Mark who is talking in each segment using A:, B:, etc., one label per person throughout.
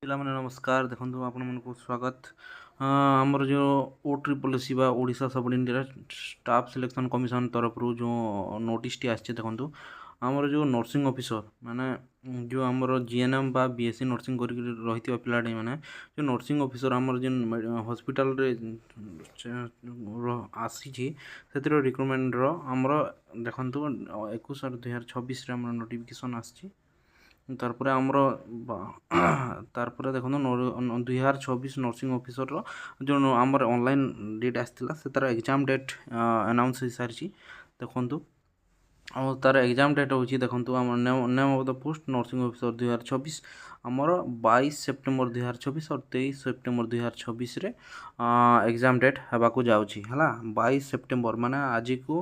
A: ପିଲାମାନେ ନମସ୍କାର। ଦେଖନ୍ତୁ ଆପଣମାନଙ୍କୁ ସ୍ୱାଗତ। ଆମର ଯେଉଁ OSSC ବା Odisha subordinate staff selection commission ତରଫରୁ ଯେଉଁ ନୋଟିସ୍ଟି ଆସିଛି, ଦେଖନ୍ତୁ ଆମର ଯେଉଁ ନର୍ସିଂ ଅଫିସର ମାନେ ଯେଉଁ ଆମର GNM ବା BSc ନର୍ସିଂ କରିକି ରହିଥିବା ପିଲାଟି ମାନେ ଯେଉଁ ନର୍ସିଂ ଅଫିସର ଆମର ଯେଉଁ ହସ୍ପିଟାଲରେ ଆସିଛି ସେଥିର ରିକ୍ରୁଟମେଣ୍ଟର ଆମର ଦେଖନ୍ତୁ 21/2026 ଆମର ନୋଟିଫିକେସନ୍ ଆସିଛି। ତାରପରେ ଆମର ତାରପରେ ଦେଖନ୍ତୁ 2026 ନର୍ସିଂ ଅଫିସରର ଯେଉଁ ଆମର ଅନଲାଇନ୍ ଡେଟ୍ ଆସିଥିଲା ସେ ତାର ଏକ୍ଜାମ୍ ଡେଟ୍ ଆନାଉନ୍ସ ହେଇସାରିଛି। ଦେଖନ୍ତୁ ଆଉ ତାର ଏକ୍ଜାମ୍ ଡେଟ୍ ହେଉଛି, ଦେଖନ୍ତୁ ଆମର name of the post nursing officer 2026 ଆମର 22 ସେପ୍ଟେମ୍ବର 2026 ଆଉ 23 ସେପ୍ଟେମ୍ବର 2026ରେ ଏକ୍ଜାମ୍ ଡେଟ୍ ହେବାକୁ ଯାଉଛି ହେଲା। 22 ସେପ୍ଟେମ୍ବର ମାନେ ଆଜିକୁ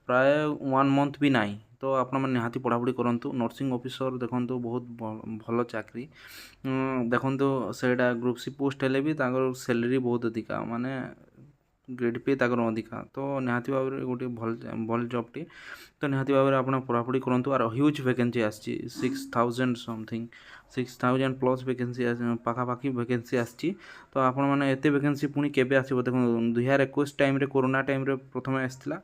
A: ପ୍ରାୟ 1 ମନ୍ଥ ବି ନାହିଁ। ତ ଆପଣମାନେ ନିହାତି ପଢ଼ାପଢ଼ି କରନ୍ତୁ। ନର୍ସିଂ ଅଫିସର ଦେଖନ୍ତୁ ବହୁତ ଭଲ ଚାକିରି। ଦେଖନ୍ତୁ ସେଇଟା ଗ୍ରୁପ୍ ସି ପୋଷ୍ଟ ହେଲେ ବି ତାଙ୍କର ସାଲେରୀ ବହୁତ ଅଧିକା, ମାନେ ଗ୍ରେଡ୍ ପେ ତାଙ୍କର ଅଧିକା। ତ ନିହାତି ଭାବରେ ଗୋଟେ ଭଲ ଜବ୍ଟି। ତ ନିହାତି ଭାବରେ ଆପଣ ପଢ଼ାପଢ଼ି କରନ୍ତୁ। ଆର ହ୍ୟୁଜ୍ ଭ୍ୟାକେନ୍ସି ଆସିଛି 6000 ସମଥିଙ୍ଗ 6000 ପ୍ଲସ୍ ଭ୍ୟାକେନ୍ସି ପାଖାପାଖି ଭ୍ୟାକେନ୍ସି ଆସିଛି। ତ ଆପଣମାନେ ଏତେ ଭ୍ୟାକେନ୍ସି ପୁଣି କେବେ ଆସିବ? ଦେଖନ୍ତୁ 2021 ଟାଇମ୍ରେ କୋରୋନା ଟାଇମ୍ରେ ପ୍ରଥମେ ଆସିଥିଲା।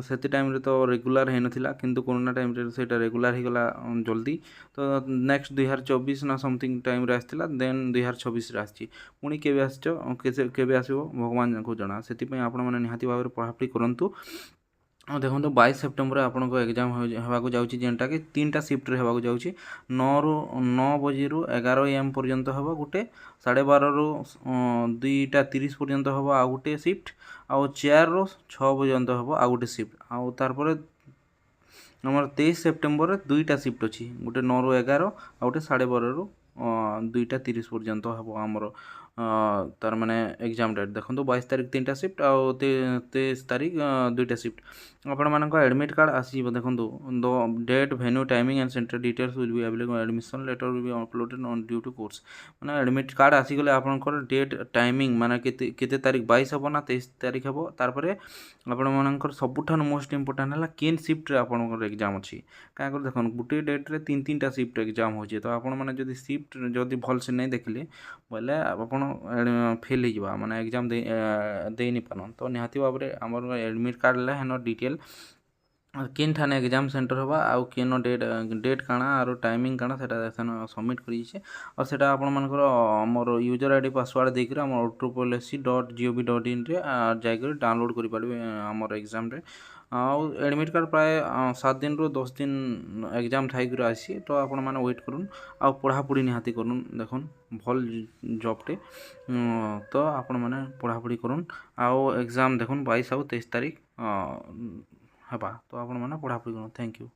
A: ସେତି ଟାଇମ୍ରେ ତ ରେଗୁଲାର ହେଇନଥିଲା, କିନ୍ତୁ କୋରୋନା ଟାଇମ୍ରେ ସେଇଟା ରେଗୁଲାର ହେଇଗଲା ଜଲ୍ଦି। ତ ନେକ୍ସଟ 2024 ନା ସମଥିଙ୍ଗ ଟାଇମ୍ରେ ଆସିଥିଲା, ଦେନ୍ 2026ରେ ଆସିଛି। ପୁଣି କେବେ ଆସିଛ କେବେ ଆସିବ ଭଗବାନଙ୍କୁ ଜଣା। ସେଥିପାଇଁ ଆପଣମାନେ ନିହାତି ଭାବରେ ପଢ଼ାପଢ଼ି କରନ୍ତୁ। ଦେଖନ୍ତୁ 22 ସେପ୍ଟେମ୍ବରରେ ଆପଣଙ୍କ ଏକ୍ଜାମ୍ ହେବାକୁ ଯାଉଛି, ଯେନ୍ଟାକି 3ଟା ସିଫ୍ଟରେ ହେବାକୁ ଯାଉଛି। 9 ବଜେରୁ 11 AM ପର୍ଯ୍ୟନ୍ତ ହେବ ଗୋଟେ, 12:30ରୁ 2:30 ପର୍ଯ୍ୟନ୍ତ ହେବ ଆଉ ଗୋଟେ ସିଫ୍ଟ, ଆଉ 4ରୁ 6 ପର୍ଯ୍ୟନ୍ତ ହେବ ଆଉ ଗୋଟେ ସିଫ୍ଟ। ଆଉ ତାରପରେ ଆମର 23 ସେପ୍ଟେମ୍ବରରେ 2ଟା ସିଫ୍ଟ ଅଛି, ଗୋଟେ 9ରୁ 11 ଆଉ ଗୋଟେ 12:30ରୁ 2:30 ପର୍ଯ୍ୟନ୍ତ ହେବ ଆମର ତାର ମାନେ ଏକ୍ଜାମ୍ ଡେଟ୍। ଦେଖନ୍ତୁ 22 ତାରିଖ 3ଟା ସିଫ୍ଟ ଆଉ 23 ତାରିଖ 2ଟା ସିଫ୍ଟ। ଆପଣମାନଙ୍କ ଆଡ଼ମିଟ୍ କାର୍ଡ଼ ଆସିଯିବ। ଦେଖନ୍ତୁ the date, venue, timing and centre details will be available. Admission letter will be uploaded on due to course. ମାନେ ଆଡ଼ମିଟ୍ କାର୍ଡ଼ ଆସିଗଲେ ଆପଣଙ୍କର ଡେଟ୍, ଟାଇମିଂ ମାନେ କେତେ ତାରିଖ 22 ହେବ ନା 23 ତାରିଖ ହେବ। ତାପରେ ଆପଣମାନଙ୍କର ସବୁଠାରୁ ମୋଷ୍ଟ ଇମ୍ପୋର୍ଟାଣ୍ଟ ହେଲା କେନ୍ ସିଫ୍ଟରେ ଆପଣଙ୍କର ଏକ୍ଜାମ୍ ଅଛି। କାଁ କରି ଦେଖନ୍ତୁ ଗୋଟେ ଡେଟ୍ରେ 3ଟା ସିଫ୍ଟ ଏକ୍ଜାମ୍ ହେଉଛି। ତ ଆପଣମାନେ ଯଦି ସିଫ୍ଟ ଯଦି ଭଲସେ ନାଇଁ ଦେଖିଲେ ବୋଇଲେ ଆପଣ ଫେଲ୍ ହେଇଯିବା, ମାନେ ଏକ୍ଜାମ୍ ଦେଇନି ପାରନ୍। ତ ନିହାତି ଭାବରେ ଆମର ଆଡ଼ମିଟ୍ କାର୍ଡ଼ ହେଲେ ହେନ ଡିଟେଲ୍ କେନ୍ ଠାନେ ଏକ୍ଜାମ୍ ସେଣ୍ଟର ହେବା ଆଉ କେନ ଡେଟ୍ କାଣା ଆରୁ ଟାଇମିଂ କାଣା ସେଟା ସେନ ସବମିଟ୍ କରିଛେ। ଆଉ ସେଟା ଆପଣମାନଙ୍କର ଆମର ୟୁଜର୍ ID ପାସୱାର୍ଡ଼ ଦେଇକରି ଆମର OSSC.gov.inରେ ଯାଇକରି ଡାଉନଲୋଡ଼ କରିପାରିବେ ଆମର ଏକ୍ଜାମ୍ରେ। ଆଉ ଆଡ଼ମିଟ୍ କାର୍ଡ଼ ପ୍ରାୟ 7 ଦିନରୁ 10 ଦିନ ଏକ୍ଜାମ୍ ଥାଇକରି ଆସି। ତ ଆପଣମାନେ ୱେଟ୍ କରୁନ୍ ଆଉ ପଢ଼ାପଢ଼ି ନିହାତି କରୁନ୍। ଦେଖୁନ୍ ଭଲ୍ ଜବ୍ଟେ। ତ ଆପଣମାନେ ପଢ଼ାପଢ଼ି କରୁନ୍ ଆଉ ଏକ୍ଜାମ୍ ଦେଖୁନ୍ 22 ଆଉ 23 ତାରିଖ ହେବା। ତ ଆପଣମାନେ ପଢ଼ାପଢ଼ି କରନ୍। Thank you.